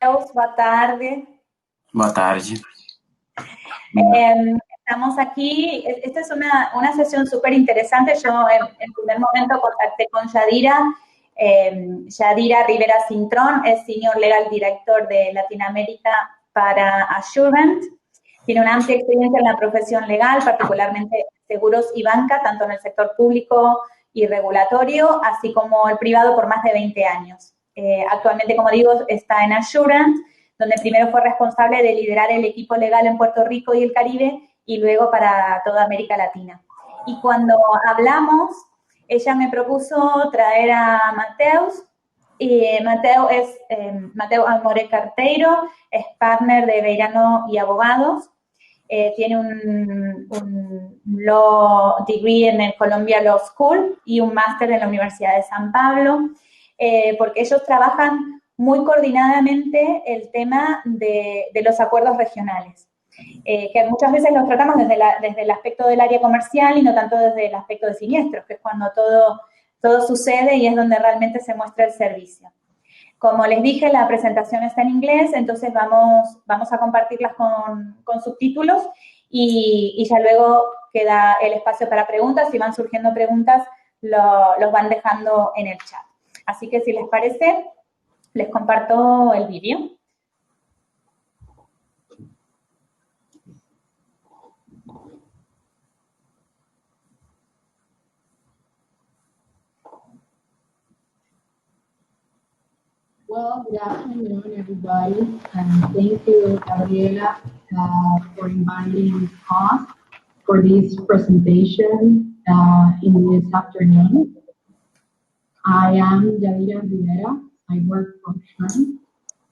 Boa tarde. Boa tarde. Estamos aquí, esta es una sesión súper interesante. Yo en primer momento contacté con Yadira. Yadira Rivera es Senior Legal Director de Latinoamérica para Assurance. Tiene una amplia experiencia en la profesión legal, particularmente seguros y banca, tanto en el sector público y regulatorio, así como el privado por más de 20 años. Actualmente, como digo, está en Assurance, donde primero fue responsable de liderar el equipo legal en Puerto Rico y el Caribe, y luego para toda América Latina. Y cuando hablamos, ella me propuso traer a Mateus. Mateus es Aimore Carteiro, es partner de Beirano y Abogados. Tiene un Law Degree en el Columbia Law School y un máster en la Universidad de San Pablo, porque ellos trabajan muy coordinadamente el tema de los acuerdos regionales, que muchas veces los tratamos desde el aspecto del área comercial y no tanto desde el aspecto de siniestros, que es cuando todo sucede y es donde realmente se muestra el servicio. Como les dije, la presentación está en inglés, entonces vamos a compartirlas con subtítulos y ya luego queda el espacio para preguntas. Si van surgiendo preguntas, los van dejando en el chat. Así que si les parece, les comparto el vídeo. Well, good afternoon, everybody, and thank you, Gabriela, for inviting us for this presentation in this afternoon. I am Yadira Rivera. I work for Gestión.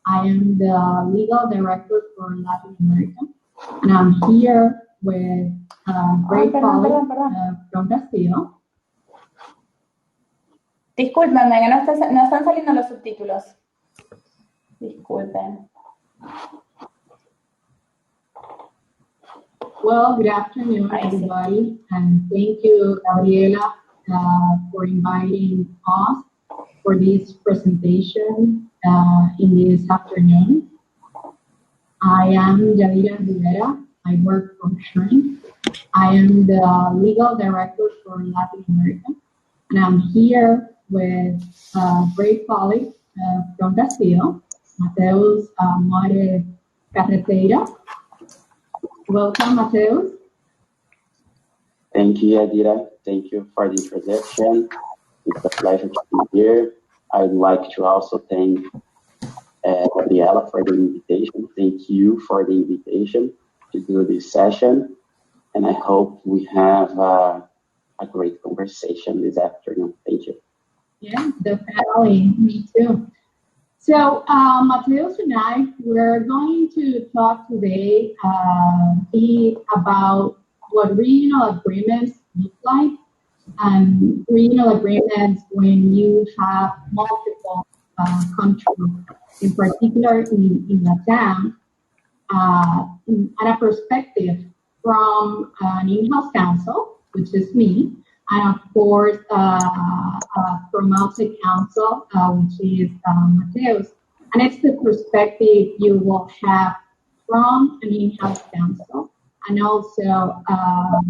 I am the legal director for Latin America, and I'm here with great colleague from Gestión. Discúlpenme, que no están saliendo los subtítulos. Disculpen. Well, good afternoon, everybody, and thank you, Gabriela, for inviting us for this presentation in this afternoon. I am Yadira Rivera. I work for Gestión. I am the legal director for Latin America, and I'm here with a great colleague from Gestión, Mateus Aimore Carteiro. Welcome, Mateus. Thank you, Yadira. Thank you for the introduction. It's a pleasure to be here. I would like to also thank Gabriela for the invitation. Thank you for the invitation to do this session. And I hope we have a great conversation this afternoon. Thank you. Yeah, definitely. Me too. So, Mateus and I, we're going to talk today about what regional agreements look like, and regional agreements when you have multiple countries, in particular in Latam, and a perspective from an in-house counsel, which is me, and of course, from outside counsel, which is Mateus. And it's the perspective you will have from an in-house counsel, and also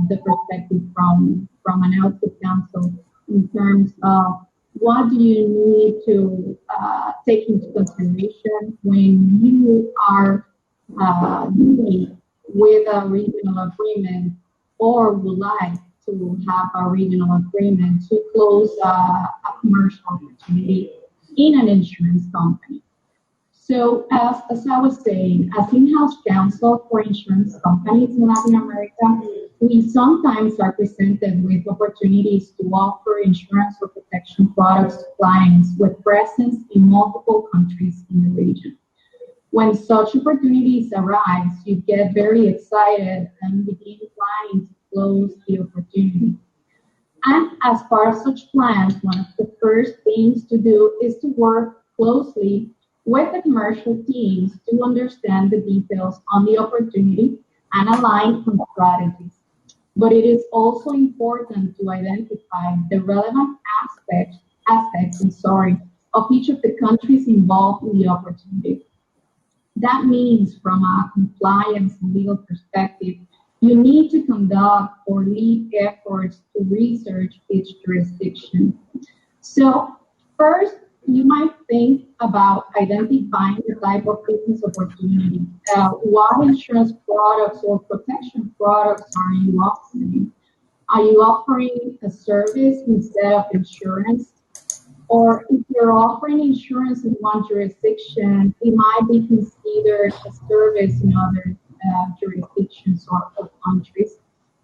the perspective from an outside counsel in terms of what do you need to take into consideration when you are dealing with a regional agreement or would like to have a regional agreement to close a commercial opportunity in an insurance company. So as I was saying, as in-house counsel for insurance companies in Latin America, we sometimes are presented with opportunities to offer insurance or protection products to clients with presence in multiple countries in the region. When such opportunities arise, you get very excited and begin planning to close the opportunity. And as part of such plans, one of the first things to do is to work closely with the commercial teams to understand the details on the opportunity and align on strategies. But it is also important to identify the relevant aspects of each of the countries involved in the opportunity. That means from a compliance and legal perspective, you need to conduct or lead efforts to research each jurisdiction. So first, you might think about identifying the type of business opportunity. What insurance products or protection products are you offering? Are you offering a service instead of insurance? Or if you're offering insurance in one jurisdiction, it might be considered a service in other jurisdictions or countries.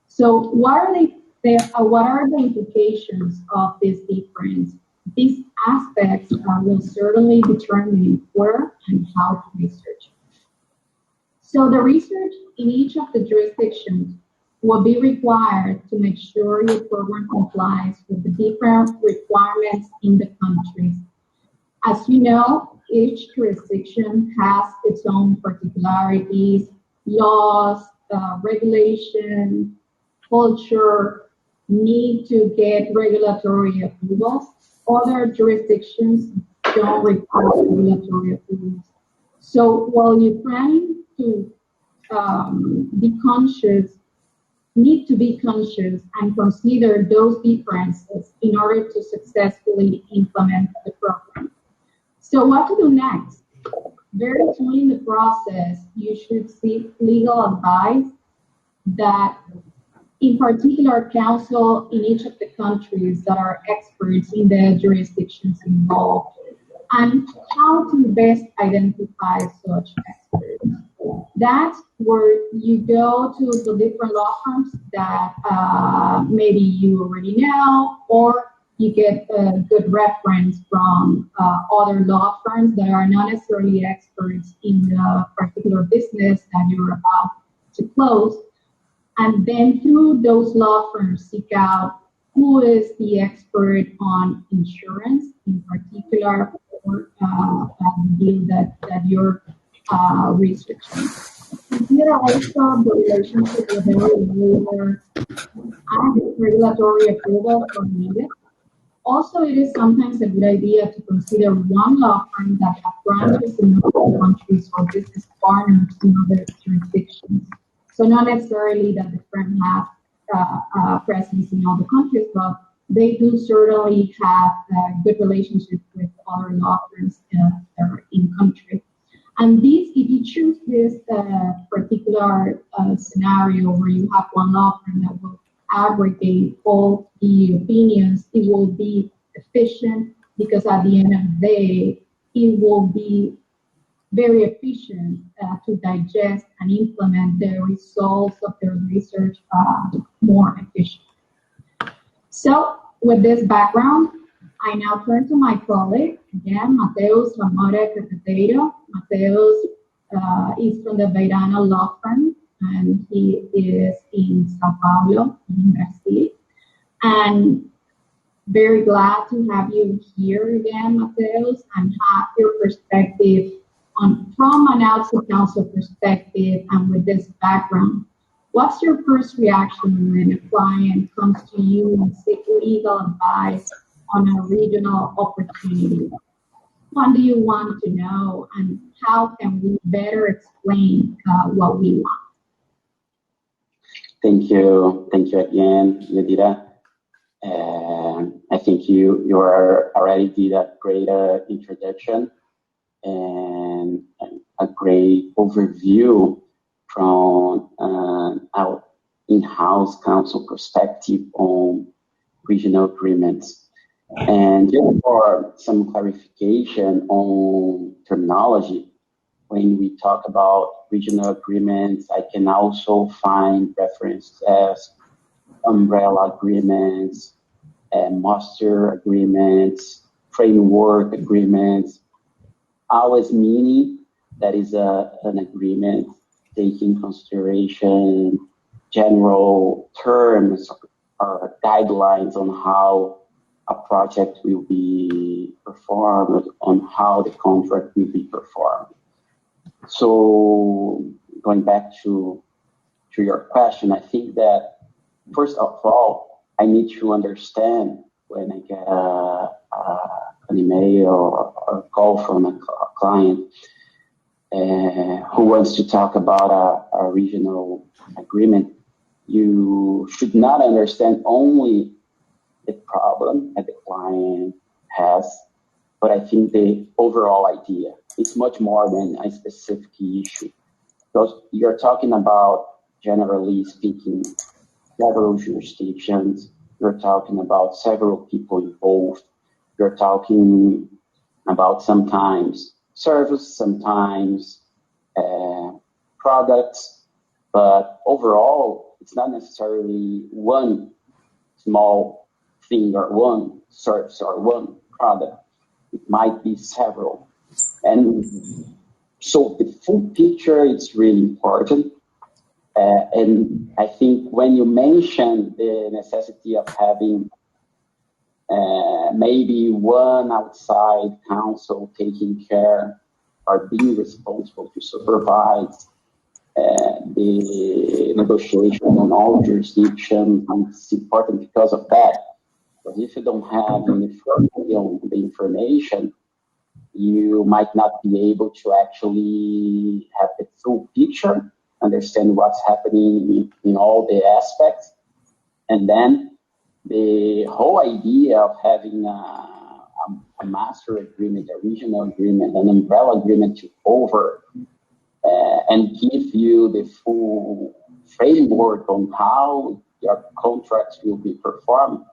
So what are the implications of this difference? These aspects will certainly determine where and how to research. So the research in each of the jurisdictions will be required to make sure your program complies with the different requirements in the countries. As you know, each jurisdiction has its own particularities, laws, regulation, culture, need to get regulatory approvals. Other jurisdictions don't require regulatory approvals. So while you're planning to need to be conscious and consider those differences in order to successfully implement the program. So what to do next? Very soon in the process, you should seek legal advice that, in particular, counsel in each of the countries that are experts in the jurisdictions involved, and how to best identify such experts. That's where you go to the different law firms that maybe you already know, or you get a good reference from other law firms that are not necessarily experts in the particular business that you're about to close. And then through those law firms, seek out who is the expert on insurance in particular, or the deal that you're researching. Consider also the relationship with the regulator and regulatory approval for needed. Also, it is sometimes a good idea to consider one law firm that has branches in other countries or business partners in other jurisdictions. So not necessarily that the firm has presence in all the countries, but they do certainly have good relationships with other law firms that are in country. And this, if you choose this particular scenario where you have one law firm that will aggregate all the opinions, it will be efficient, because at the end of the day, it will be very efficient to digest and implement the results of their research more efficiently. So with this background, I now turn to my colleague, again, Mateus Aimore. Mateus is from the Veirano law firm, and he is in Sao Paulo, in Brazil. And very glad to have you here again, Mateus, and have your perspective from an outside counsel perspective and with this background. What's your first reaction when a client comes to you and seeks legal advice on a regional opportunity? What do you want to know, and how can we better explain what we want? Thank you again, Yadira. I think you already did a great introduction and a great overview from our in-house counsel perspective on regional agreements. And just for some clarification on terminology, when we talk about regional agreements, I can also find references as umbrella agreements, master agreements, framework agreements, always meaning that is an agreement taking into consideration general terms or guidelines on how a project will be performed, on how the contract will be performed. So going back to your question, I think that first of all, I need to understand when I get an email or a call from a client, who wants to talk about a regional agreement, you should not understand only the problem that the client has, but I think the overall idea. It's much more than a specific issue. Because you're talking about, generally speaking, several jurisdictions, you're talking about several people involved, you're talking about sometimes service, sometimes products, but overall, it's not necessarily one small thing or one service or one product. It might be several. And so the full picture is really important. And I think when you mention the necessity of having maybe one outside counsel taking care or being responsible to supervise the negotiation in all jurisdictions, and it's important because of that. Because if you don't have uniformity on the information, you might not be able to actually have the full picture, understand what's happening in all the aspects. And then the whole idea of having a master agreement, a regional agreement, an umbrella agreement to cover and give you the full framework on how your contracts will be performed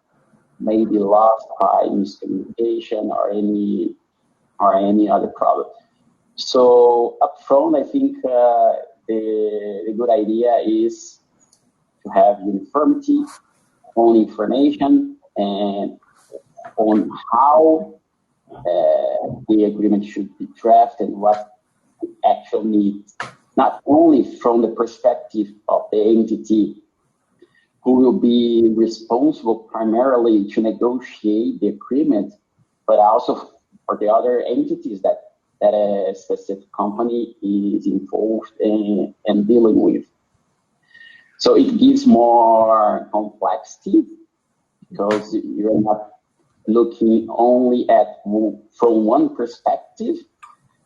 may be lost by miscommunication or any other problem. So upfront, I think the good idea is to have uniformity on information and on how the agreement should be drafted and what the actual needs, not only from the perspective of the entity who will be responsible primarily to negotiate the agreement, but also for the other entities that a specific company is involved in and dealing with. So it gives more complexity because you're not looking only at from one perspective,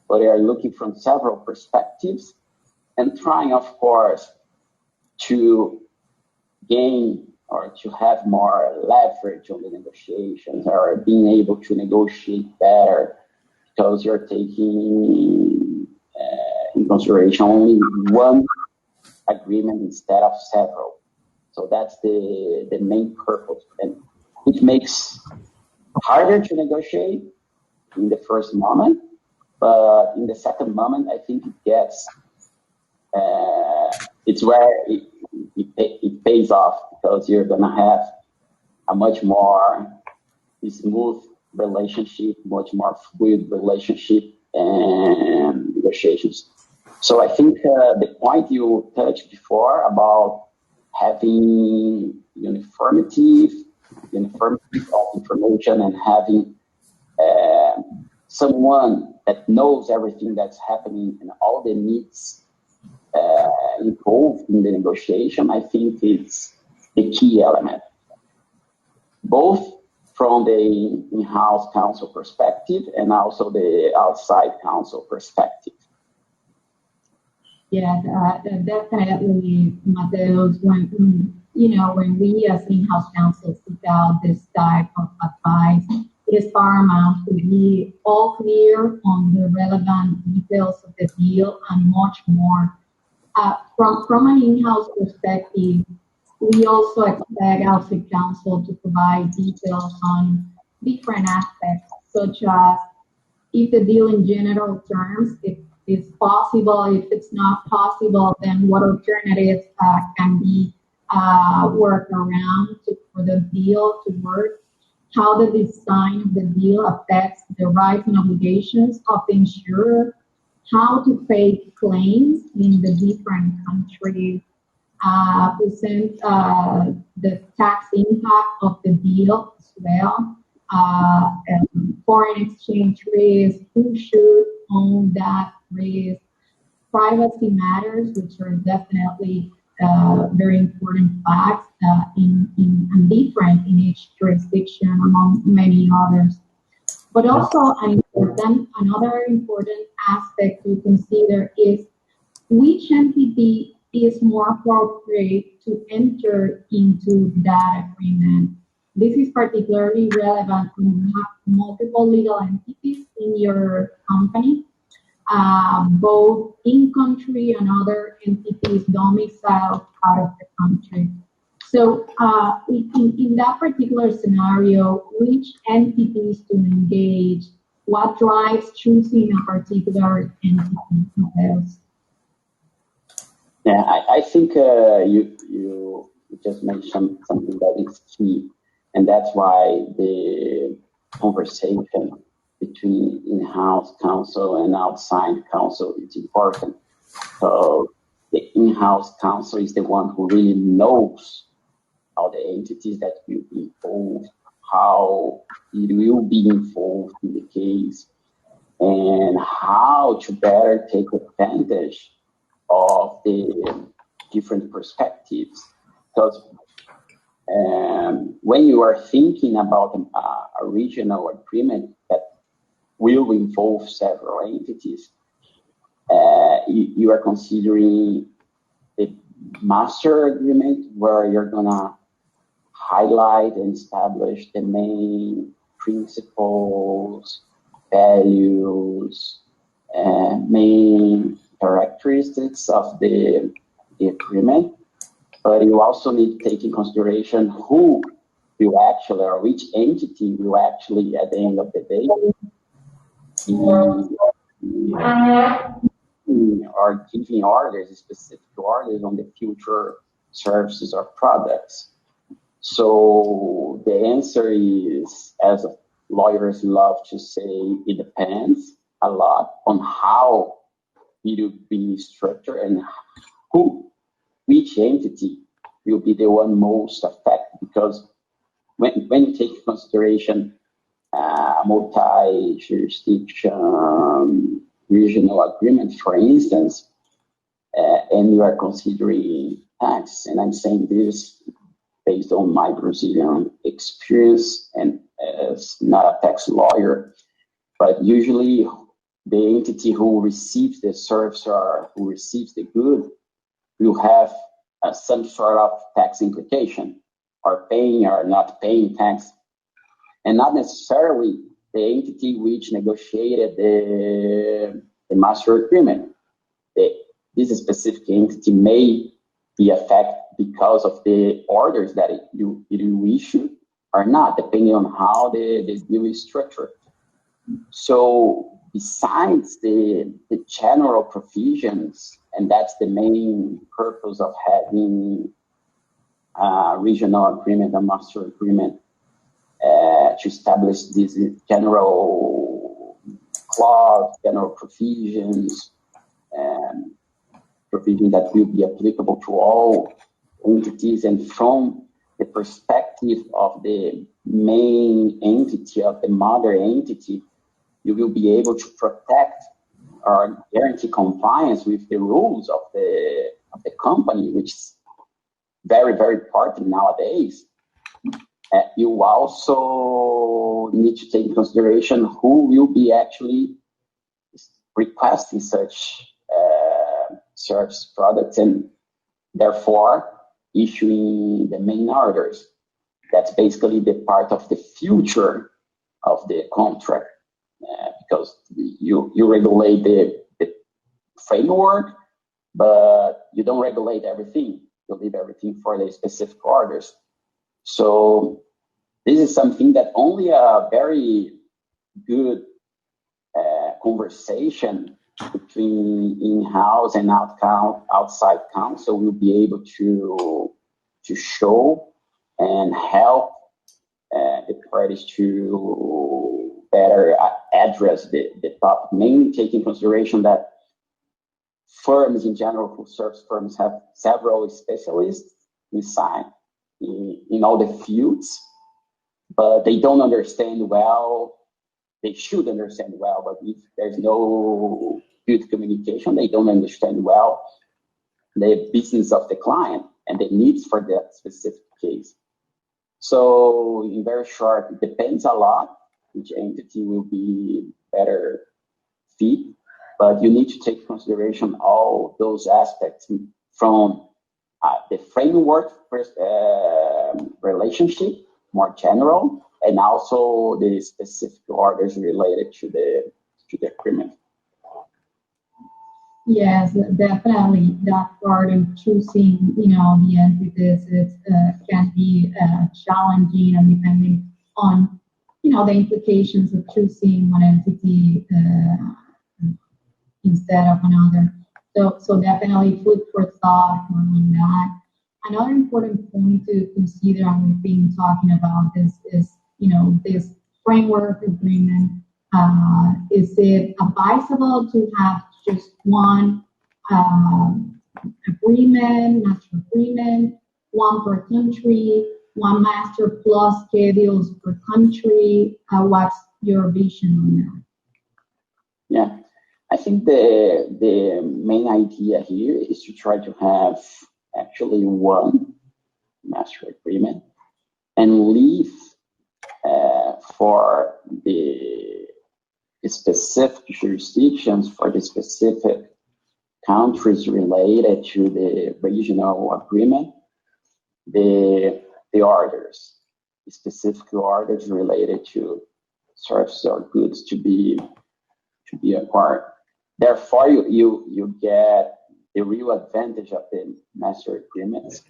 but you're looking from several perspectives and trying, of course, to gain or to have more leverage on the negotiations or being able to negotiate better because you're taking in consideration only one agreement instead of several. So that's the main purpose. And it makes harder to negotiate in the first moment, but in the second moment, I think it gets, it's where it pays off because you're going to have a much more smooth relationship, much more fluid relationship and negotiations. So I think the point you touched before about having uniformity of information and having someone that knows everything that's happening and all the needs involved in the negotiation, I think it's the key element, both from the in-house counsel perspective and also the outside counsel perspective. Yeah, definitely, Mateus. When we as in-house counsel seek out this type of advice, it is paramount to be all clear on the relevant details of the deal and much more. From an in-house perspective, we also expect outside counsel to provide details on different aspects, such as if the deal in general terms, if it's possible, if it's not possible, then what alternatives can be worked around for the deal to work, how the design of the deal affects the rights and obligations of the insurer, how to pay claims in the different countries, present the tax impact of the deal as well, foreign exchange risk, who should own that risk, privacy matters, which are definitely very important facts and different in each jurisdiction among many others. But also another important aspect to consider is which entity is more appropriate to enter into that agreement. This is particularly relevant when you have multiple legal entities in your company, both in country and other entities domiciled out of the country. So in that particular scenario, which entities to engage, what drives choosing a particular entity? Yeah, I think you just mentioned something that is key, and that's why the conversation between in-house counsel and outside counsel is important. So the in-house counsel is the one who really knows how the entities that will be involved, how it will be involved in the case, and how to better take advantage of the different perspectives. Because when you are thinking about a regional agreement that will involve several entities, you are considering the master agreement where you're gonna highlight and establish the main principles, values, main characteristics of the agreement, but you also need to take in consideration who will actually, or which entity will actually, at the end of the day, are giving orders, specific orders on the future services or products. So the answer is, as lawyers love to say, it depends a lot on how it will be structured and which entity will be the one most affected. Because when you take into consideration multi-jurisdiction regional agreement, for instance, and you are considering tax, and I'm saying this based on my Brazilian experience and as not a tax lawyer, but usually the entity who receives the service or who receives the good will have some sort of tax implication, or paying or not paying tax, and not necessarily the entity which negotiated the master agreement. This specific entity may be affected because of the orders that it will issue or not, depending on how the deal is structured. So besides the general provisions, and that's the main purpose of having a regional agreement, a master agreement, to establish these general clause, general provisions, provisions that will be applicable to all entities, and from the perspective of the main entity, of the mother entity, you will be able to protect or guarantee compliance with the rules of the company, which is very, very important nowadays. You also need to take into consideration who will be actually requesting such service products and therefore issuing the main orders. That's basically the part of the future of the contract, because you regulate the framework, but you don't regulate everything. You leave everything for the specific orders. So this is something that only a very good conversation between in-house and outside counsel will be able to show and help the parties to better address the topic, mainly taking consideration that firms in general, full service firms, have several specialists inside in all the fields, but they don't understand well. They should understand well, but if there's no good communication, they don't understand well the business of the client and the needs for that specific case. So in very short, it depends a lot which entity will be better fit but you need to take into consideration all those aspects from the framework relationship, more general, and also the specific orders related to the agreement. Yes, definitely. That part of choosing, the entities can be challenging, and depending on, the implications of choosing one entity instead of another. So definitely food for thought on that. Another important point to consider, and we've been talking about this, is this framework agreement. Is it advisable to have just one agreement, master agreement, one per country, one master plus schedules per country? What's your vision on that? Yeah, I think the main idea here is to try to have actually one master agreement and leave for the specific jurisdictions, for the specific countries related to the regional agreement, the orders, the specific orders related to services or goods to be acquired. Therefore, you get the real advantage of the master agreements,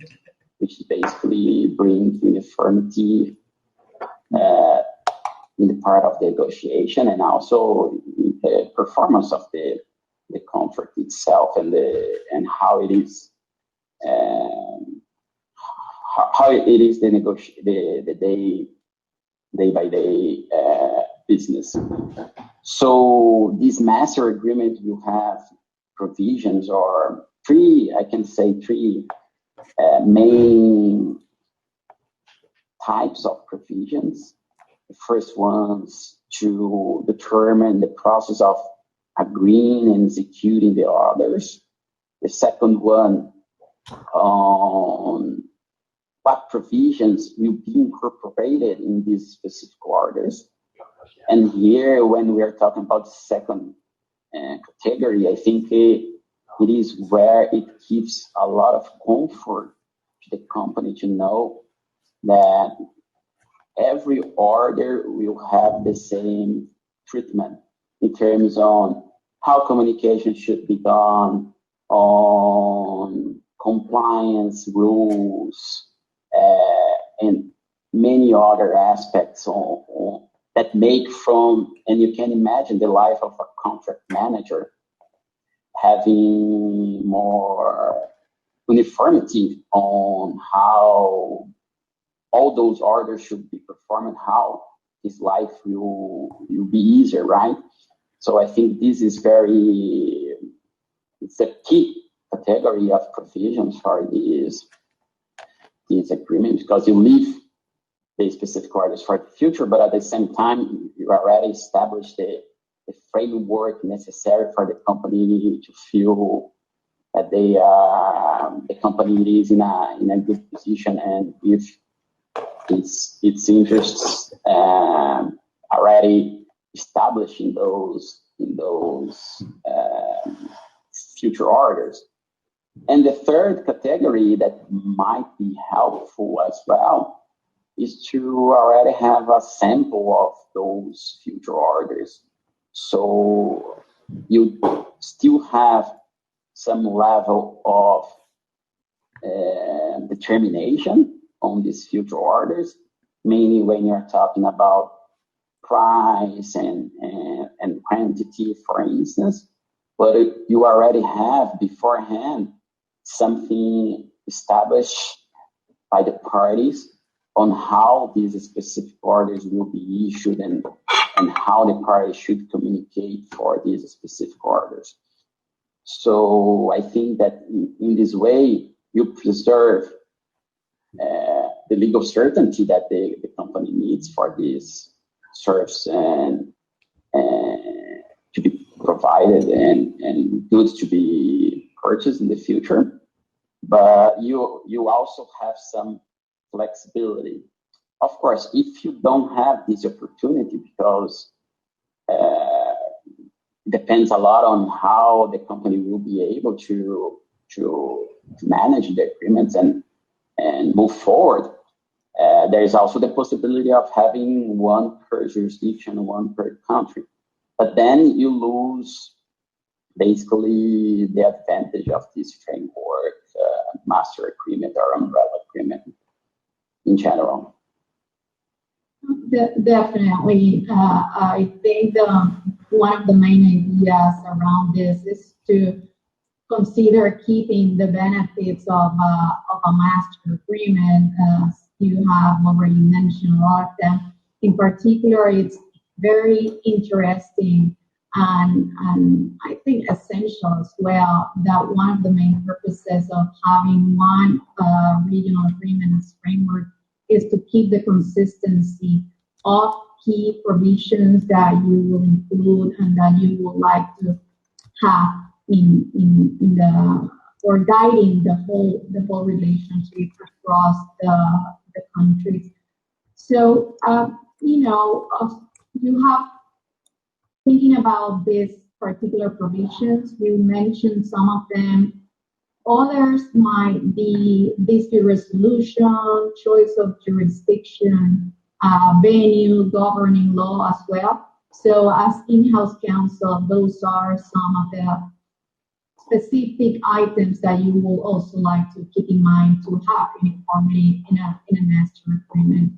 which basically brings uniformity in the part of the negotiation, and also the performance of the contract itself, and how it is how it is the day by day business. So this master agreement will have provisions, or three main types of provisions. The first one's to determine the process of agreeing and executing the orders. The second one on what provisions will be incorporated in these specific orders. And here, when we are talking about the second category, I think it is where it gives a lot of comfort to the company to know that every order will have the same treatment in terms on how communication should be done, on compliance rules, and many other aspects that make from, and you can imagine the life of a contract manager having more uniformity on how all those orders should be performed, how his life will be easier, right? So I think this is it's a key category of provisions for these agreements, because you leave the specific orders for the future, but at the same time, you already established the framework necessary for the company to feel that the company is in a good position, and if its interests already established in those future orders. And the third category that might be helpful as well is to already have a sample of those future orders. So you still have some level of determination on these future orders, mainly when you're talking about price and quantity, for instance. But you already have beforehand something established by the parties on how these specific orders will be issued, and how the parties should communicate for these specific orders. So I think that in this way, you preserve the legal certainty that the company needs for these services and to be provided, and goods to be purchased in the future. But you also have some flexibility. Of course, if you don't have this opportunity because depends a lot on how the company will be able to manage the agreements and move forward. There is also the possibility of having one per jurisdiction, one per country. But then you lose basically the advantage of this framework, master agreement or umbrella agreement in general. Definitely. I think one of the main ideas around this is to consider keeping the benefits of a master agreement, as you have already mentioned a lot of them. In particular, it's very interesting and I think essential as well that one of the main purposes of having one regional agreement as framework is to keep the consistency of key provisions that you will include and that you would like to have in the or guiding the whole relationship across the countries. So you have thinking about these particular provisions. You mentioned some of them. Others might be dispute resolution, choice of jurisdiction, venue, governing law as well. So as in-house counsel, those are some of the specific items that you will also like to keep in mind to have uniformity in a master agreement.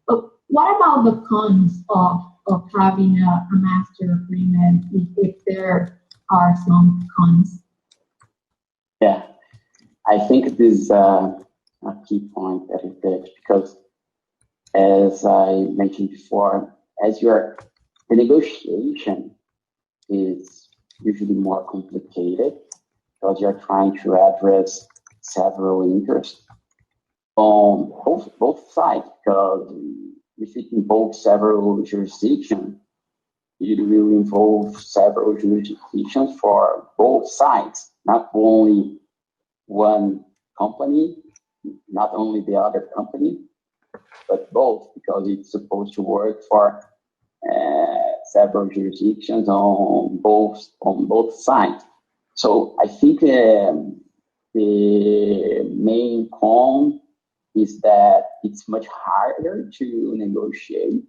But what about the cons of having a master agreement if there are some cons? Yeah, I think this is a key point that you did, because as I mentioned before, the negotiation is usually more complicated because you're trying to address several interests on both sides, because if it involves several jurisdictions, it will involve several jurisdictions for both sides, not only one company, not only the other company, but both, because it's supposed to work for several jurisdictions on both sides. So I think the main con is that it's much harder to negotiate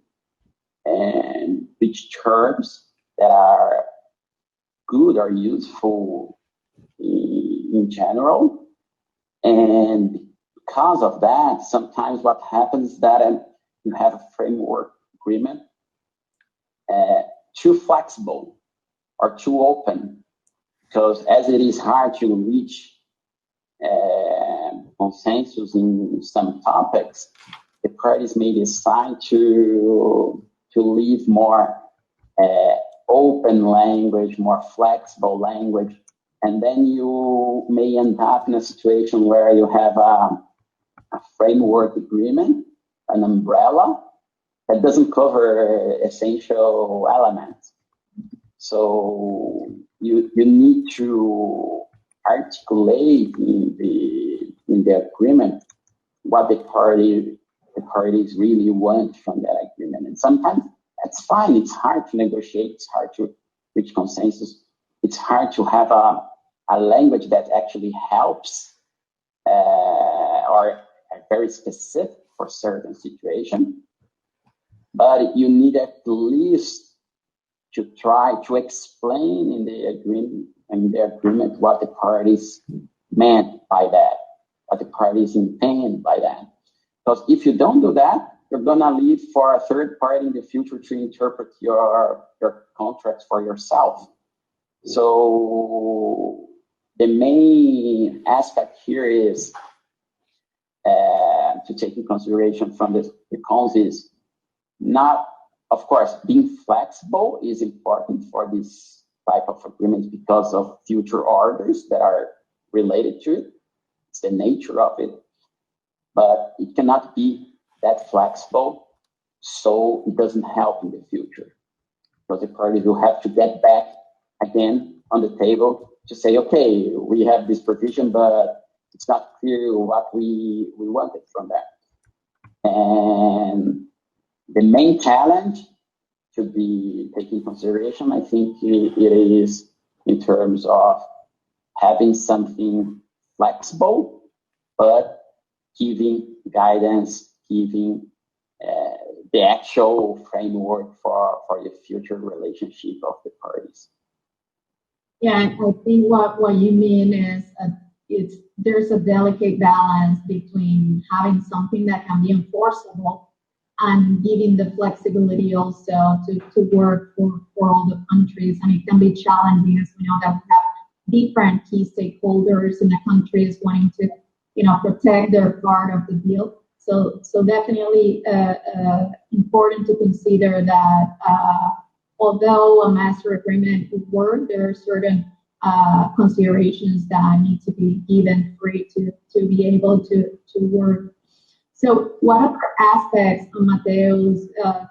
and reach terms that are good or useful in general. And because of that, sometimes what happens is that you have a framework agreement too flexible or too open, because as it is hard to reach consensus in some topics, the parties may decide to leave more open language, more flexible language, and then you may end up in a situation where you have a framework agreement, an umbrella, that doesn't cover essential elements. So you need to articulate in the agreement what the parties really want from that agreement. And sometimes that's fine. It's hard to negotiate. It's hard to reach consensus. It's hard to have a language that actually helps or very specific for certain situation. But you need at least to try to explain in the agreement what the parties meant by that, what the parties intend by that. Because if you don't do that, you're gonna leave for a third party in the future to interpret your contracts for yourself. So the main aspect here is to take in consideration from the cons is not, of course, being flexible is important for this type of agreements because of future orders that are related to it. It's the nature of it. But it cannot be that flexible, so it doesn't help in the future. Because the parties will have to get back again on the table to say, okay, we have this provision, but it's not clear what we wanted from that. And the main challenge to be taken into consideration. I think it is in terms of having something flexible, but giving guidance, giving the actual framework for the future relationship of the parties. Yeah, I think what you mean is there's a delicate balance between having something that can be enforceable and giving the flexibility also to work for all the countries. And it can be challenging, as we know that we have different key stakeholders in the countries wanting to, protect their part of the deal. So definitely important to consider that although a master agreement would work, there are certain considerations that need to be given for it to be able to work. So what other aspects of Mateus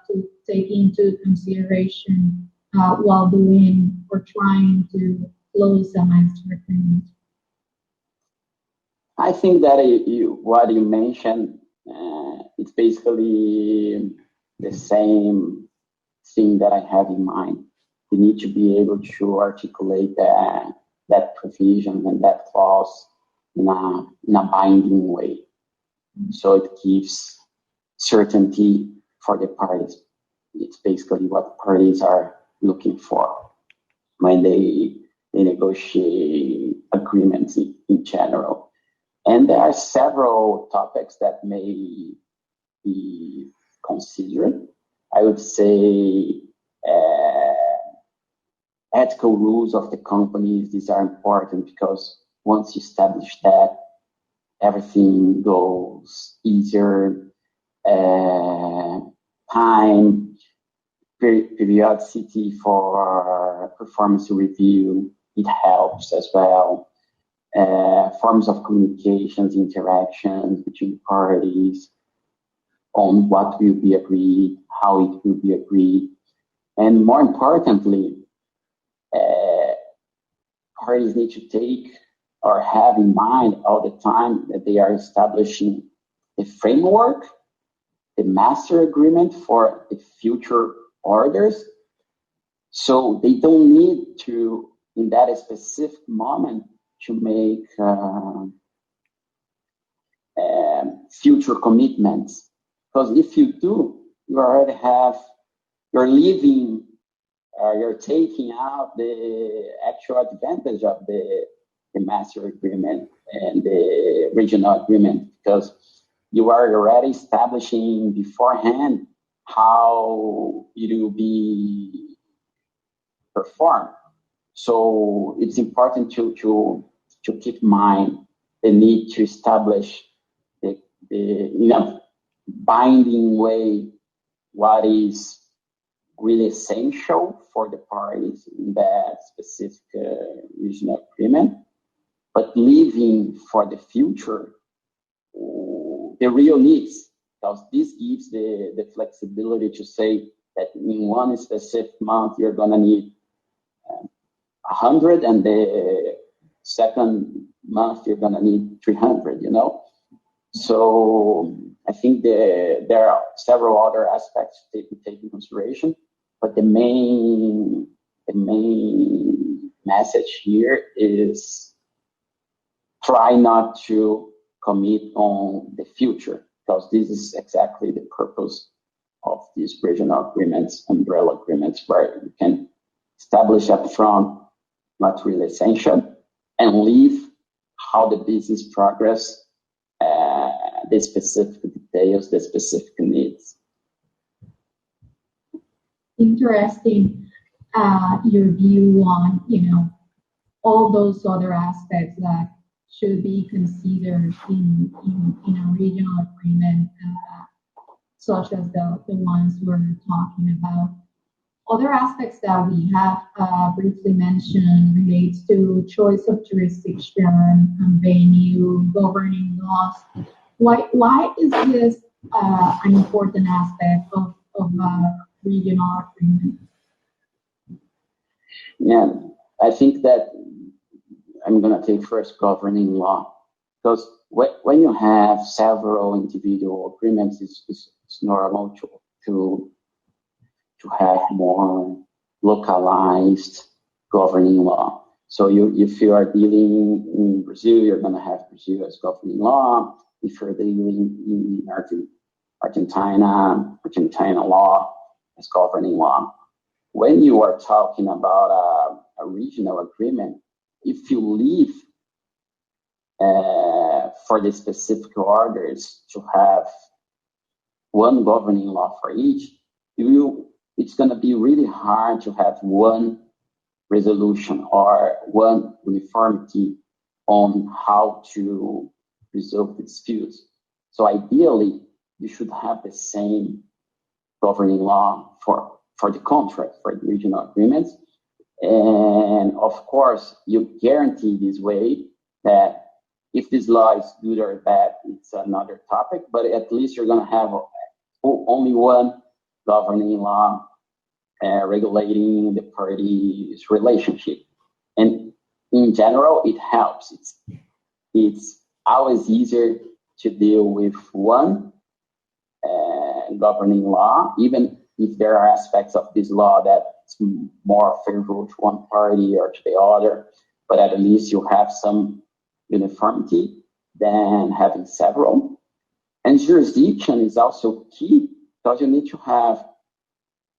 to take into consideration while doing or trying to close a master agreement? I think that what you mentioned, it's basically the same thing that I have in mind. We need to be able to articulate that provision and that clause in a binding way. So it gives certainty for the parties. It's basically what parties are looking for when they negotiate agreements in general. And there are several topics that may be considered. I would say ethical rules of the companies, these are important because once you establish that, everything goes easier. Time, periodicity for performance review, it helps as well. Forms of communications, interactions between parties on what will be agreed, how it will be agreed. And more importantly, parties need to take or have in mind all the time that they are establishing the framework, the master agreement for the future orders. So they don't need to, in that specific moment, to make future commitments. Because if you do, you already have, you're leaving, you're taking out the actual advantage of the master agreement and the regional agreement, because you are already establishing beforehand how it will be performed. So it's important to keep in mind the need to establish in a binding way what is really essential for the parties in that specific regional agreement, but leaving for the future the real needs, because this gives the flexibility to say that in one specific month you're going to need 100, and the second month you're going to need 300, So I think there are several other aspects to take into consideration, but the main message here is try not to commit on the future, because this is exactly the purpose of these regional agreements, umbrella agreements, where you can establish upfront what's really essential and leave how the business progress, the specific details, the specific needs. Interesting, your view on, all those other aspects that should be considered in a regional agreement, such as the ones we're talking about. Other aspects that we have briefly mentioned relates to choice of jurisdiction and venue, governing laws. Why is this an important aspect of regional agreement? Yeah, I think that I'm going to take first governing law, because when you have several individual agreements, it's normal to to have more localized governing law. So if you are dealing in Brazil, you're going to have Brazil as governing law. If you're dealing in Argentina law as governing law. When you are talking about a regional agreement, if you leave for the specific orders to have one governing law for each, it's going to be really hard to have one resolution or one uniformity on how to resolve the disputes. So ideally, you should have the same governing law for the contract, for the regional agreements. And of course, you guarantee this way that if this law is good or bad, it's another topic, but at least you're going to have only one governing law regulating the parties' relationship. And in general, it helps. It's always easier to deal with one governing law, even if there are aspects of this law that's more favorable to one party or to the other, but at least you have some uniformity than having several. And jurisdiction is also key because you need to have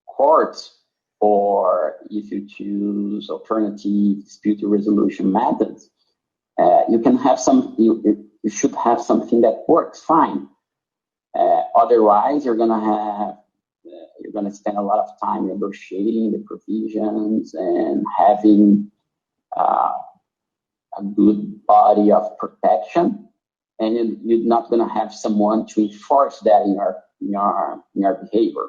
courts, or if you choose alternative dispute resolution methods, you can have you should have something that works fine. Otherwise, you're gonna spend a lot of time negotiating the provisions and having a good body of protection, and you're not gonna have someone to enforce that in your behavior.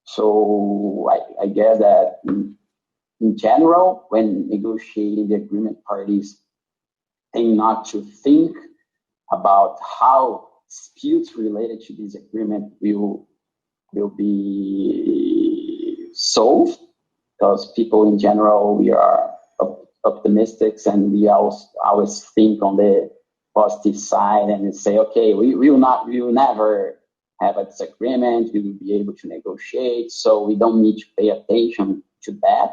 So I guess that in general, when negotiating the agreement, parties tend not to think about how disputes related to this agreement will be solved, because people in general, we are optimists and we always think on the positive side and say, okay, we will never have a disagreement, we will be able to negotiate, so we don't need to pay attention to that.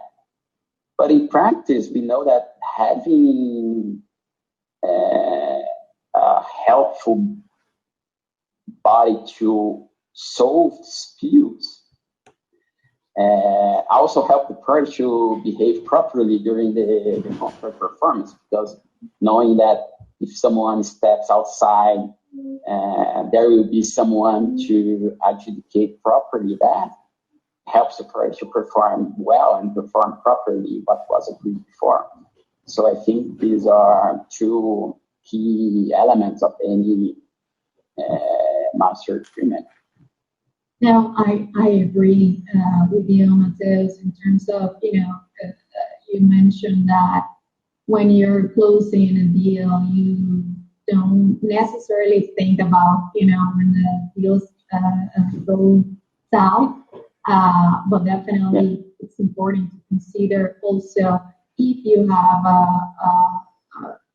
But in practice, we know that having a helpful body to solve disputes also help the party to behave properly during the contract performance, because knowing that if someone steps outside, there will be someone to adjudicate properly, that helps the party to perform well and perform properly what was agreed before. So I think these are two key elements of any master agreement. Now, I agree with you, Mateus, in terms of, you mentioned that when you're closing a deal, you don't necessarily think about, when the deals go south, but definitely it's important to consider also if you have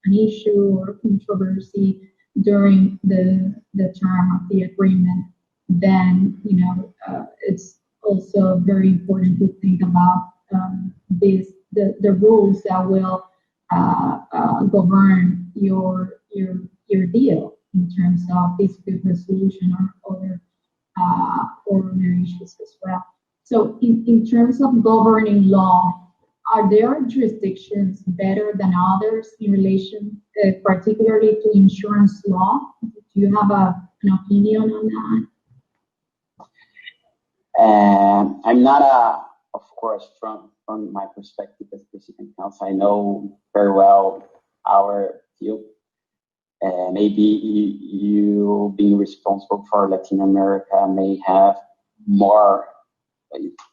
an issue or controversy during the term of the agreement, then it's also very important to think about the rules that will govern your deal in terms of dispute resolution or other issues as well. So in terms of governing law, are there jurisdictions better than others in relation, particularly to insurance law? Do you have an opinion on that? I'm not of course, from my perspective as president council, I know very well our field. Maybe you being responsible for Latin America may have more,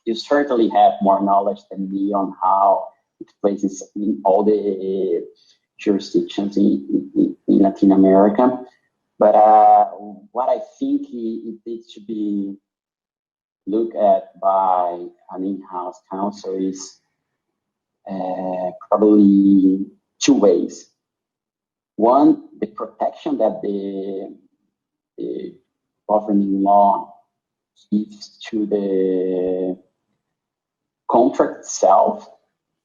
you certainly have more knowledge than me on how it plays in all the jurisdictions in Latin America. But what I think it needs to be looked at by an in-house counsel is probably two ways. One, the protection that the governing law gives to the contract itself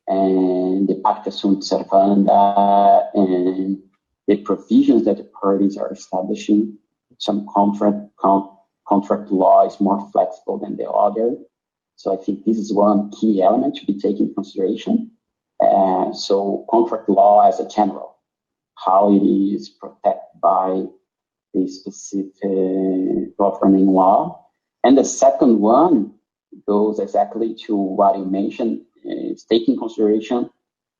and the pacta sunt servanda and the provisions that the parties are establishing. Some contract law is more flexible than the other. So I think this is one key element to be taken into consideration. So contract law as a general, how it is protected by the specific governing law. And the second one goes exactly to what you mentioned, is taking consideration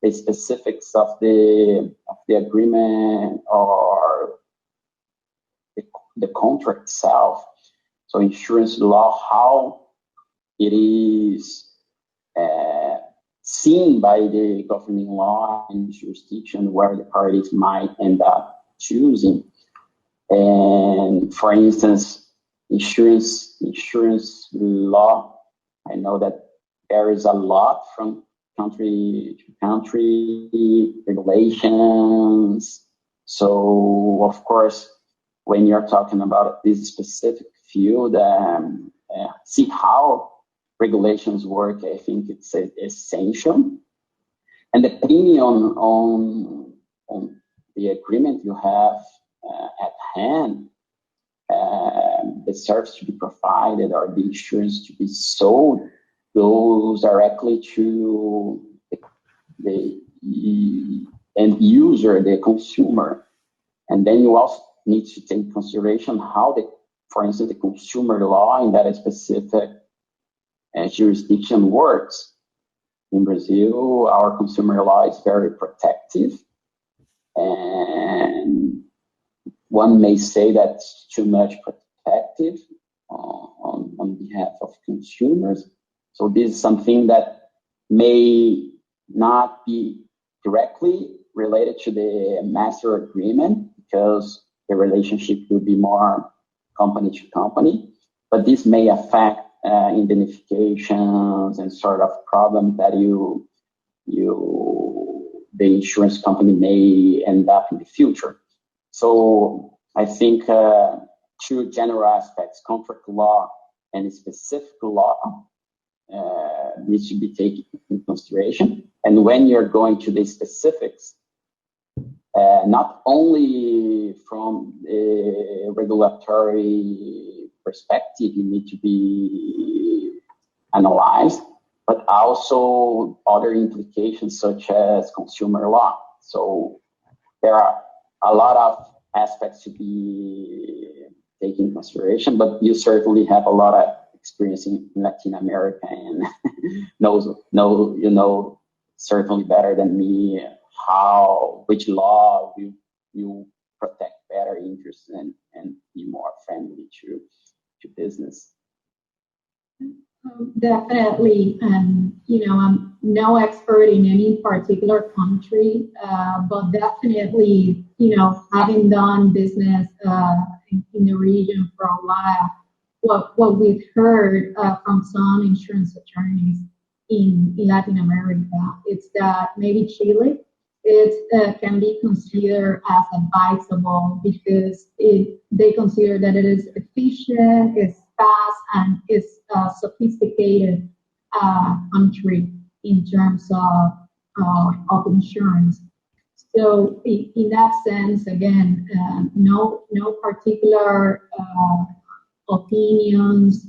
the specifics of the agreement or the contract itself. So insurance law, how it is seen by the governing law and jurisdiction where the parties might end up choosing. And for instance, insurance law, I know that there is a lot from country to country, regulations. So of course, when you're talking about this specific field, see how regulations work, I think it's essential. And depending on the agreement you have at hand, the service to be provided or the insurance to be sold goes directly to the end user, the consumer. And then you also need to take into consideration how for instance, the consumer law in that specific jurisdiction works. In Brazil, our consumer law is very protective, and one may say that's too much protective on behalf of consumers. So this is something that may not be directly related to the master agreement because the relationship will be more company to company, but this may affect indemnifications and sort of problem that the insurance company may end up in the future. So I think two general aspects, contract law and specific law, needs to be taken into consideration. And when you're going to the specifics, not only from a regulatory perspective, you need to be analyzed, but also other implications such as consumer law. So there are a lot of aspects to be taken into consideration, but you certainly have a lot of experience in Latin America and you know certainly better than me which law will you protect better interests and be more friendly to business. Definitely, and I'm no expert in any particular country, but definitely, having done business in the region for a while, what we've heard from some insurance attorneys in Latin America, it's that maybe Chile can be considered as advisable because they consider that it is efficient, it's fast, and it's a sophisticated country in terms of insurance. So in that sense, again, no particular opinions.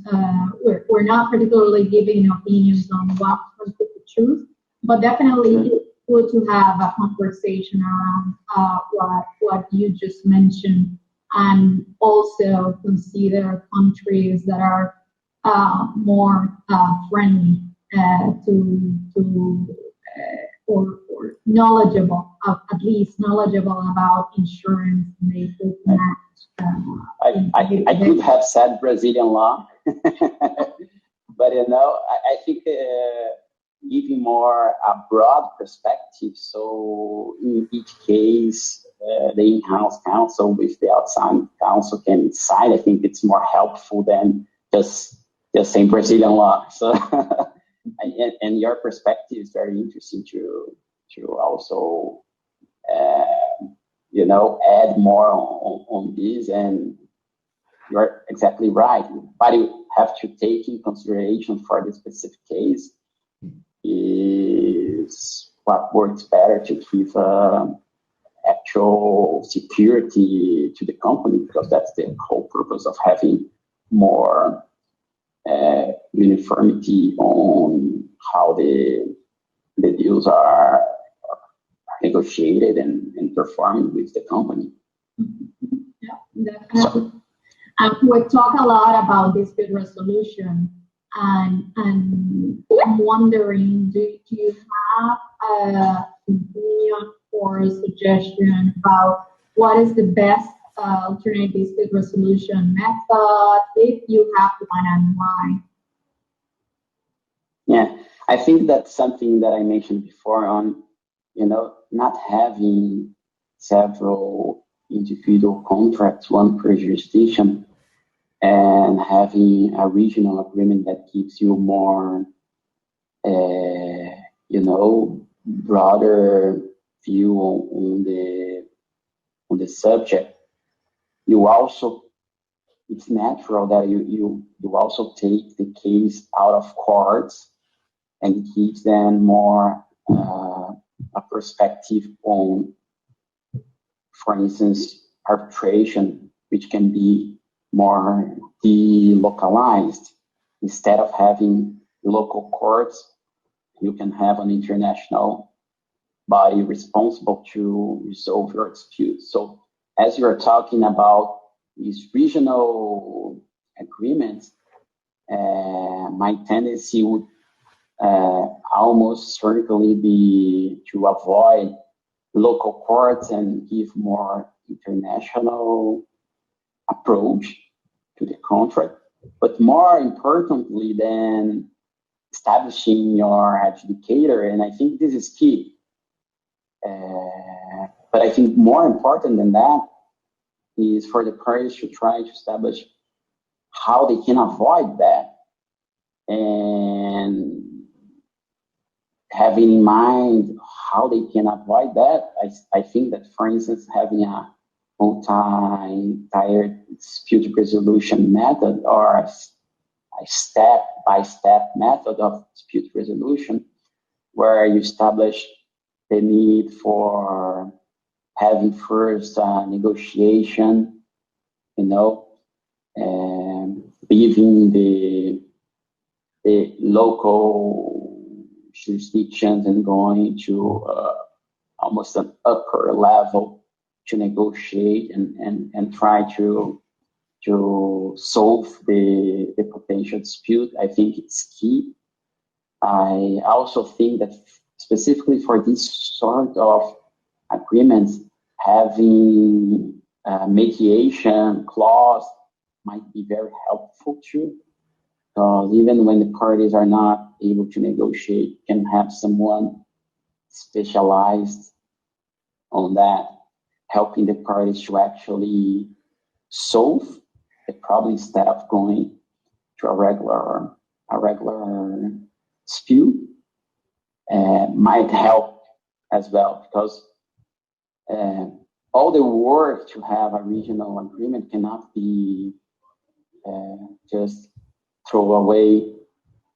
We're not particularly giving opinions on what to choose, but definitely good to have a conversation around what you just mentioned, and also consider countries that are more friendly or knowledgeable, at least knowledgeable about insurance. They could match. I could have said Brazilian law, but I think giving more a broad perspective. So in each case, the in-house counsel with the outside counsel can decide. I think it's more helpful than just saying Brazilian law. So, and your perspective is very interesting to also, add more on this. And you're exactly right. But you have to take in consideration for the specific case is what works better to give actual security to the company, because that's the whole purpose of having more uniformity on how the deals are negotiated and performed with the company. Yeah, definitely. We talk a lot about dispute resolution, and I'm wondering, do you have an opinion or a suggestion about what is the best alternate dispute resolution method, if you have one, and why? Yeah, I think that's something that I mentioned before on, not having several individual contracts, one per jurisdiction, and having a regional agreement that gives you more, broader view on the subject. You also, it's natural that you also take the case out of courts and gives them more a perspective on, for instance, arbitration, which can be more delocalized. Instead of having local courts, you can have an international body responsible to resolve your dispute. So as you're talking about these regional agreements, my tendency would almost certainly be to avoid local courts and give more international approach to the contract. But more importantly than establishing your adjudicator, and I think this is key. But I think more important than that is for the parties to try to establish how they can avoid that. And having in mind how they can avoid that, I think that, for instance, having a multi-tiered dispute resolution method or a step-by-step method of dispute resolution, where you establish the need for having first negotiation, and leaving the local jurisdictions and going to almost an upper level to negotiate and try to solve the potential dispute. I think it's key. I also think that specifically for this sort of agreements, having a mediation clause might be very helpful too. Because even when the parties are not able to negotiate, you can have someone specialized on that, helping the parties to actually solve the problem instead of going to a regular dispute. Might help as well, because all the work to have a regional agreement cannot be just throw away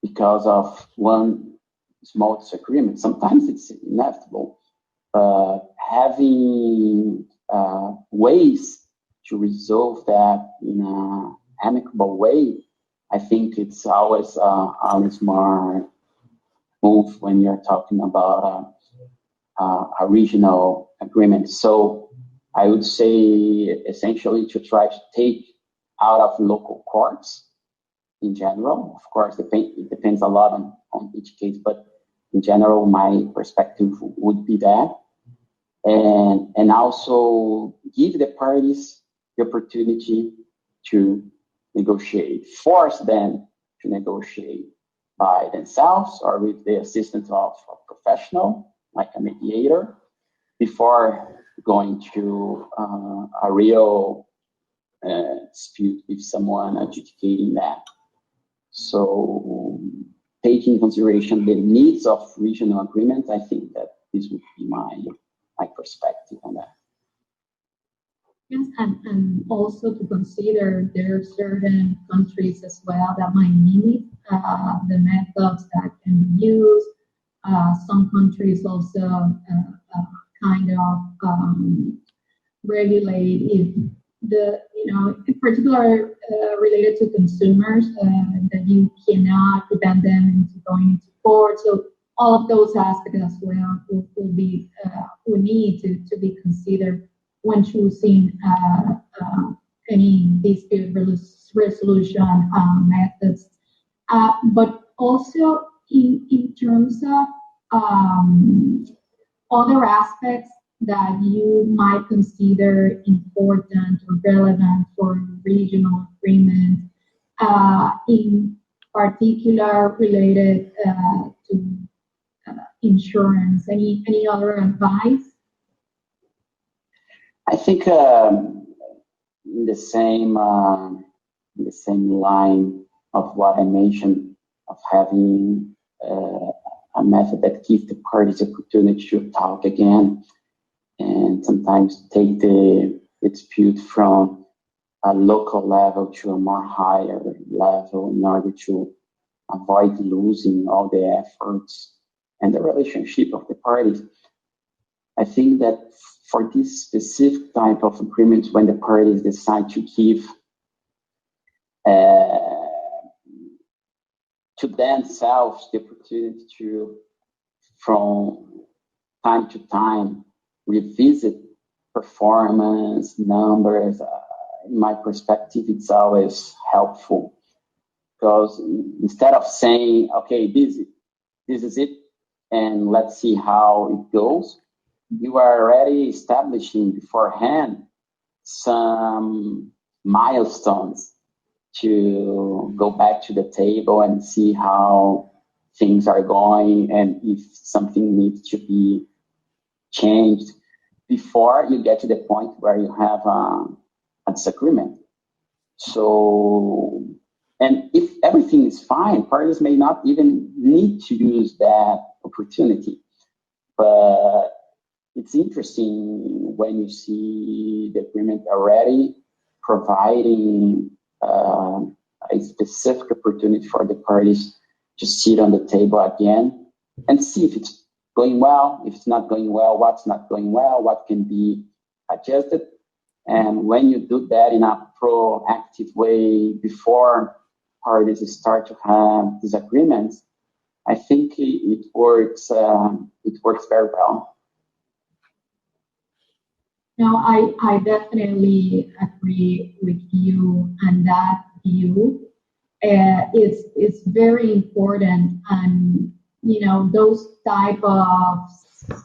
because of one small disagreement. Sometimes it's inevitable. Having ways to resolve that in an amicable way, I think it's always a smart move when you're talking about a regional agreement. So I would say essentially to try to take out of local courts in general. Of course, it depends a lot on each case, but in general, my perspective would be that. And also give the parties the opportunity to negotiate, force them to negotiate by themselves or with the assistance of a professional, like a mediator, before going to a real dispute with someone adjudicating that. So taking into consideration the needs of regional agreements, I think that this would be my perspective on that. Yes, and also to consider there are certain countries as well that might need the methods that can be used. Some countries also kind of regulate if in particular related to consumers, that you cannot prevent them into going into court. So all of those aspects as well will need to be considered when choosing any dispute resolution methods. But also in terms of other aspects that you might consider important or relevant for regional agreement, in particular related to insurance. Any other advice? I think in the same line of what I mentioned, of having a method that gives the parties the opportunity to talk again, and sometimes take the dispute from a local level to a more higher level in order to avoid losing all the efforts and the relationship of the parties. I think that for this specific type of agreements, when the parties decide to give to themselves the opportunity to, from time to time, revisit performance, numbers, in my perspective, it's always helpful. Because instead of saying, okay, this is it, and let's see how it goes, you are already establishing beforehand some milestones to go back to the table and see how things are going and if something needs to be changed before you get to the point where you have a disagreement. So, and if everything is fine, parties may not even need to use that opportunity. But it's interesting when you see the agreement already providing a specific opportunity for the parties to sit on the table again and see if it's going well, if it's not going well, what's not going well, what can be adjusted. And when you do that in a proactive way before parties start to have disagreements, I think it works very well. No, I definitely agree with you on that view. It's very important, and those type of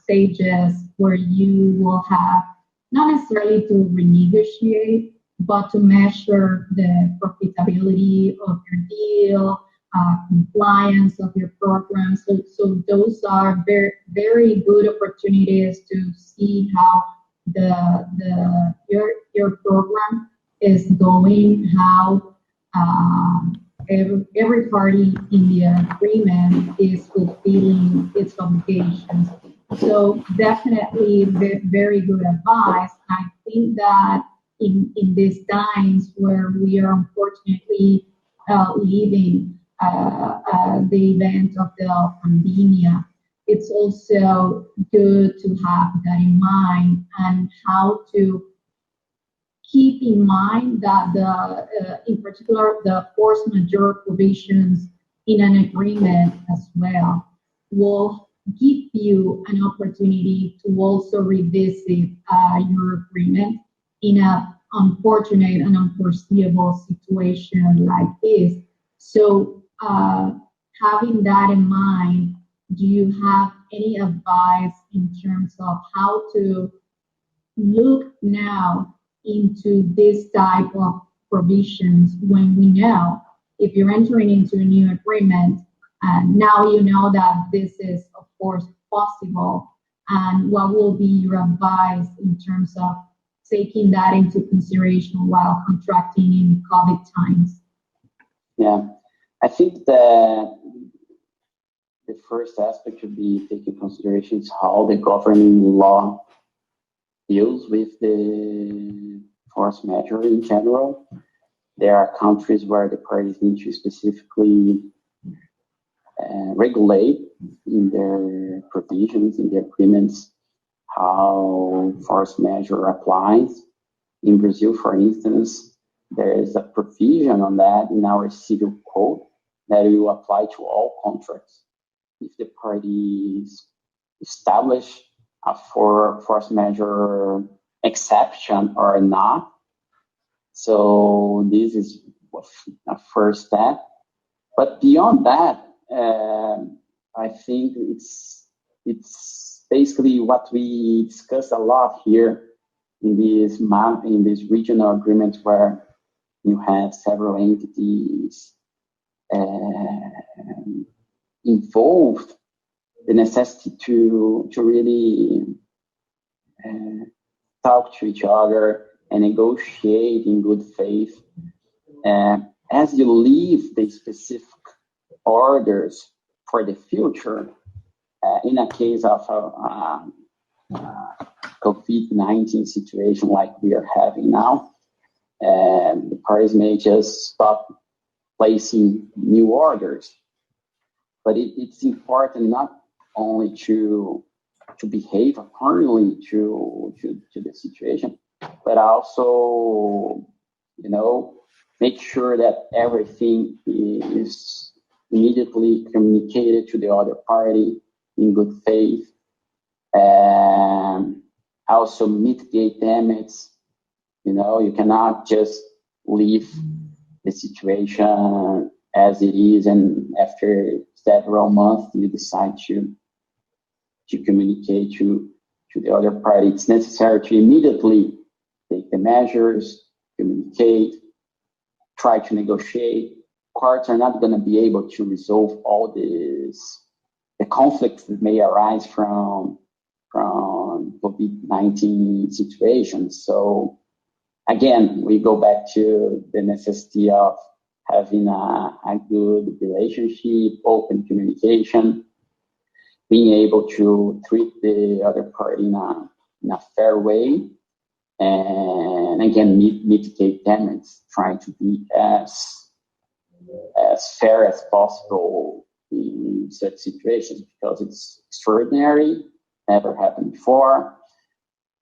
stages where you will have not necessarily to renegotiate, but to measure the profitability of your deal, compliance of your program. So those are very, very good opportunities to see how your program is going, how every party in the agreement is fulfilling its obligations. So definitely very good advice. I think that in these times where we are unfortunately living the event of the pandemic, it's also good to have that in mind, and how to keep in mind that in particular, the force majeure provisions in an agreement as well will give you an opportunity to also revisit your agreement in an unfortunate and unforeseeable situation like this. So having that in mind, do you have any advice in terms of how to look now into this type of provisions when we know if you're entering into a new agreement, and now you know that this is of course possible, and what will be your advice in terms of taking that into consideration while contracting in COVID times? Yeah, I think that the first aspect should be taken into consideration is how the governing law deals with the force majeure in general. There are countries where the parties need to specifically regulate in their provisions, in the agreements, how force majeure applies. In Brazil, for instance, there is a provision on that in our civil code that will apply to all contracts. If the parties establish a force majeure exception or not. So this is a first step. But beyond that, I think it's basically what we discussed a lot here in this regional agreement where you have several entities involved. The necessity to really talk to each other and negotiate in good faith. As you leave the specific orders for the future, in a case of a COVID-19 situation like we are having now, the parties may just stop placing new orders. But it's important not only to behave accordingly to the situation, but also, make sure that everything is immediately communicated to the other party in good faith, and also mitigate damage. You cannot just leave the situation as it is, and after several months you decide to communicate to the other party. It's necessary to immediately take the measures, communicate, try to negotiate. Courts are not going to be able to resolve all the conflicts that may arise from COVID-19 situations. So again, we go back to the necessity of having a good relationship, open communication, being able to treat the other party in a fair way, and again, mitigate damage, trying to be as fair as possible in such situations, because it's extraordinary, never happened before,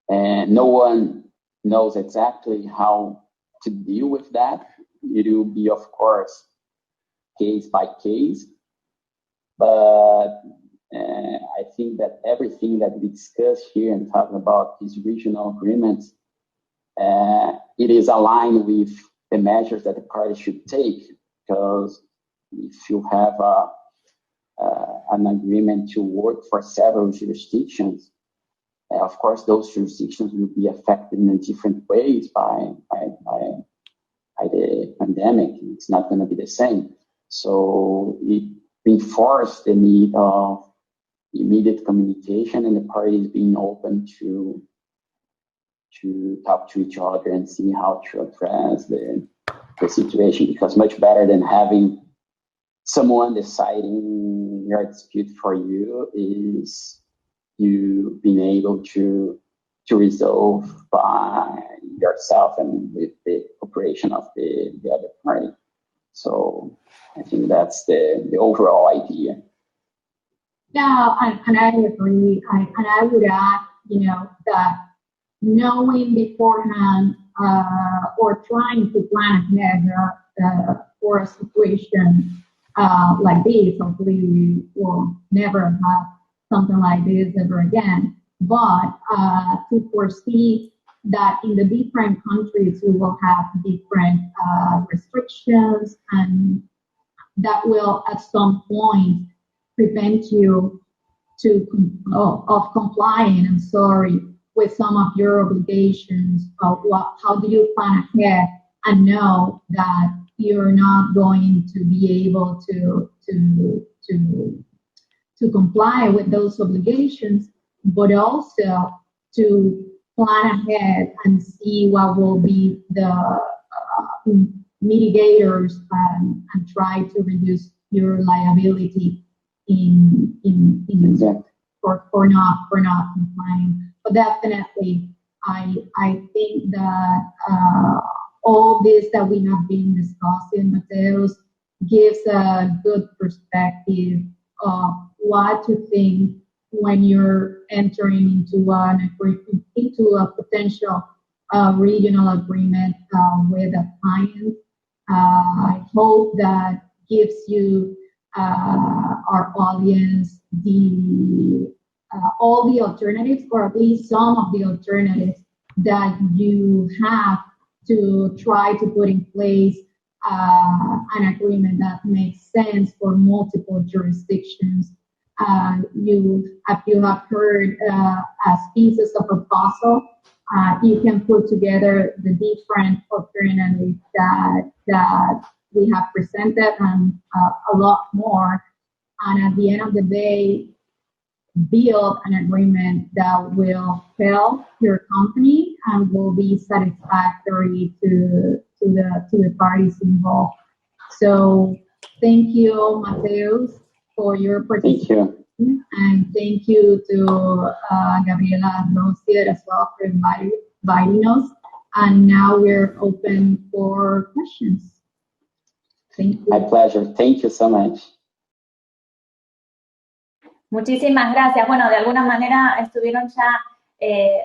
and no one knows exactly how to deal with that. It will be, of course, case by case, but I think that everything that we discussed here and talking about these regional agreements, it is aligned with the measures that the parties should take, because if you have an agreement to work for several jurisdictions, of course, those jurisdictions will be affected in different ways by the pandemic. It's not going to be the same. So it reinforced the need of immediate communication and the parties being open to talk to each other and see how to address the situation, because much better than having someone deciding your dispute for you is you being able to resolve by yourself and with the cooperation of the other party. So I think that's the overall idea. Yeah, and I agree. And I would add, that knowing beforehand or trying to plan ahead for a situation like this, hopefully we will never have something like this ever again. But to foresee that in the different countries we will have different restrictions, and that will at some point prevent you of complying, with some of your obligations. How do you plan ahead and know that you're not going to be able to comply with those obligations, but also to plan ahead and see what will be the mitigators and try to reduce your liability in exactly. for not complying. But definitely I think that all this that we have been discussing, Mateus, gives a good perspective of what to think when you're entering into a potential regional agreement with a client. I hope that gives you our audience all the alternatives, or at least some of the alternatives that you have to try to put in place an agreement that makes sense for multiple jurisdictions. If you have heard as pieces of a puzzle, you can put together the different alternatives that we have presented and a lot more. And at the end of the day, build an agreement that will help your company and will be satisfactory to the parties involved. So thank you, Mateus, for your participation. Thank you. And thank you to Gabriela Rosier as well for inviting us. And now we're open for questions. Thank you. My pleasure. Thank you so much. Muchísimas gracias. Bueno, de alguna manera estuvieron ya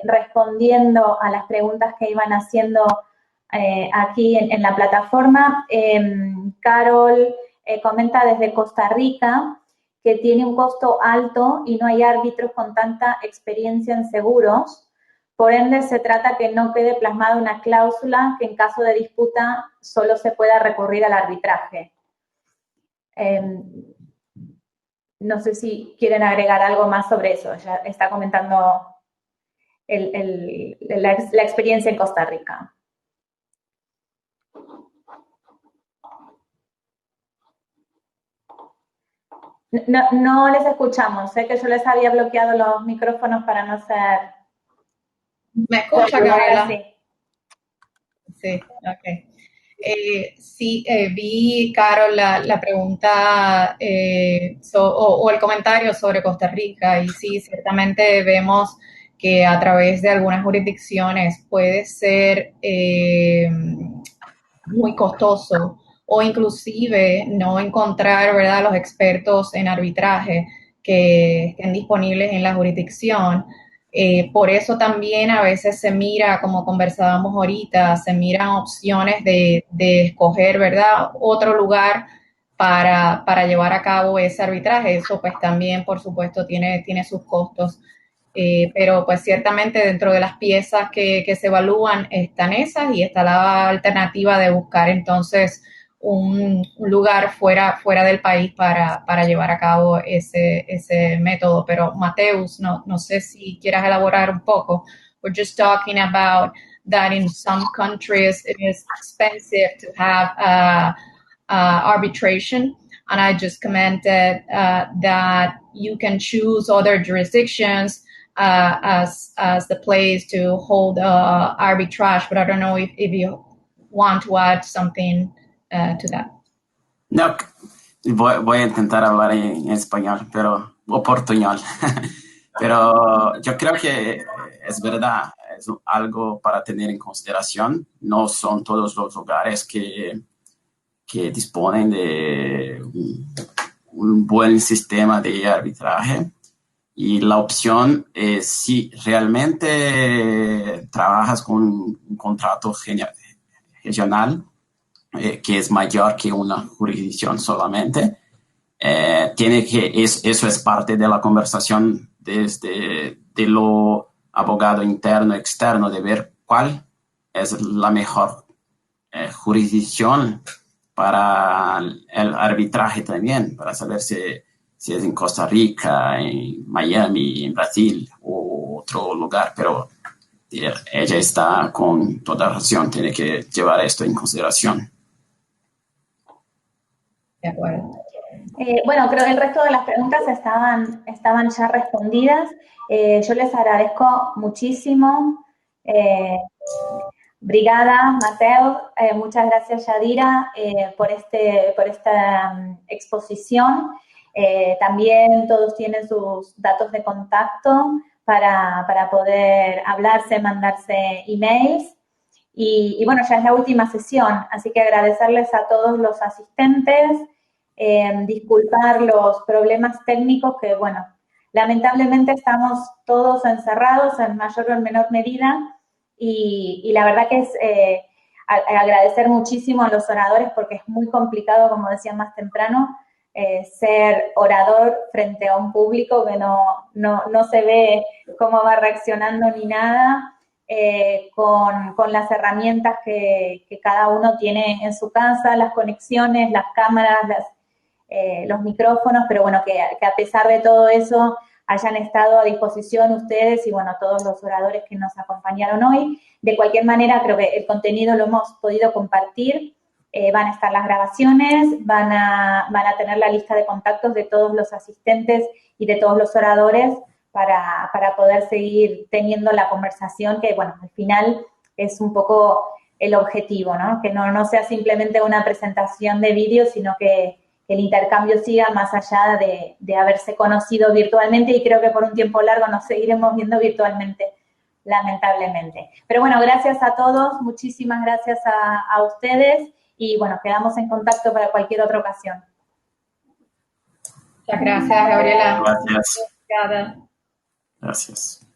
respondiendo a las preguntas que iban haciendo aquí en la plataforma. Carol comenta desde Costa Rica que tiene un costo alto y no hay árbitros con tanta experiencia en seguros. Por ende, se trata que no quede plasmada una cláusula que en caso de disputa solo se pueda recurrir al arbitraje. No sé si quieren agregar algo más sobre eso. Ya está comentando la experiencia en Costa Rica. No les escuchamos. Sé que yo les había bloqueado los micrófonos para no ser... ¿Me escucha, Gabriela? Sí. Sí, ok. Sí, vi, Carol, la pregunta o el comentario sobre Costa Rica, y sí, ciertamente vemos que a través de algunas jurisdicciones puede ser muy costoso o inclusive no encontrar, ¿verdad?, los expertos en arbitraje que estén disponibles en la jurisdicción. Por eso también a veces se mira, como conversábamos ahorita, se miran opciones de escoger, ¿verdad?, otro lugar para llevar a cabo ese arbitraje. Eso pues también, por supuesto, tiene sus costos. Pero pues ciertamente dentro de las piezas que se evalúan están esas, y está la alternativa de buscar entonces un lugar fuera del país para llevar a cabo ese método. Pero Mateus, no sé si quieras elaborar un poco. We're just talking about that in some countries it is expensive to have arbitration, and I just commented that you can choose other jurisdictions as the place to hold arbitrage, but I don't know if you want to add something to that. No, voy a intentar hablar en español, o portuñol. Pero yo creo que es verdad, es algo para tener en consideración. No son todos los lugares que disponen de un buen sistema de arbitraje. Y la opción es si realmente trabajas con un contrato regional, que es mayor que una jurisdicción solamente, eso es parte de la conversación de lo abogado interno, externo, de ver cuál es la mejor jurisdicción para el arbitraje también, para saber si es en Costa Rica, en Miami, en Brasil o otro lugar, pero ella está con toda razón, tiene que llevar esto en consideración. De acuerdo. Bueno, creo que el resto de las preguntas estaban ya respondidas. Yo les agradezco muchísimo. Brigada, Mateus, muchas gracias, Yadira, por esta exposición. También todos tienen sus datos de contacto para poder hablarse, mandarse emails. Y bueno, ya es la última sesión, así que agradecerles a todos los asistentes, disculpar los problemas técnicos que, bueno, lamentablemente estamos todos encerrados en mayor o en menor medida y la verdad que es agradecer muchísimo a los oradores porque es muy complicado, como decía más temprano, ser orador frente a un público que no se ve cómo va reaccionando ni nada. Con las herramientas que cada uno tiene en su casa, las conexiones, las cámaras, los micrófonos, pero bueno, que a pesar de todo eso hayan estado a disposición ustedes y bueno, todos los oradores que nos acompañaron hoy. De cualquier manera, creo que el contenido lo hemos podido compartir. Van a estar las grabaciones, van a tener la lista de contactos de todos los asistentes y de todos los oradores para poder seguir teniendo la conversación que, bueno, al final es un poco el objetivo, ¿no? Que no sea simplemente una presentación de vídeo, sino que el intercambio siga más allá de haberse conocido virtualmente y creo que por un tiempo largo nos seguiremos viendo virtualmente, lamentablemente. Pero bueno, gracias a todos, muchísimas gracias a ustedes y bueno, quedamos en contacto para cualquier otra ocasión. Muchas gracias, Gabriela. Gracias. Obrigada. Gracias.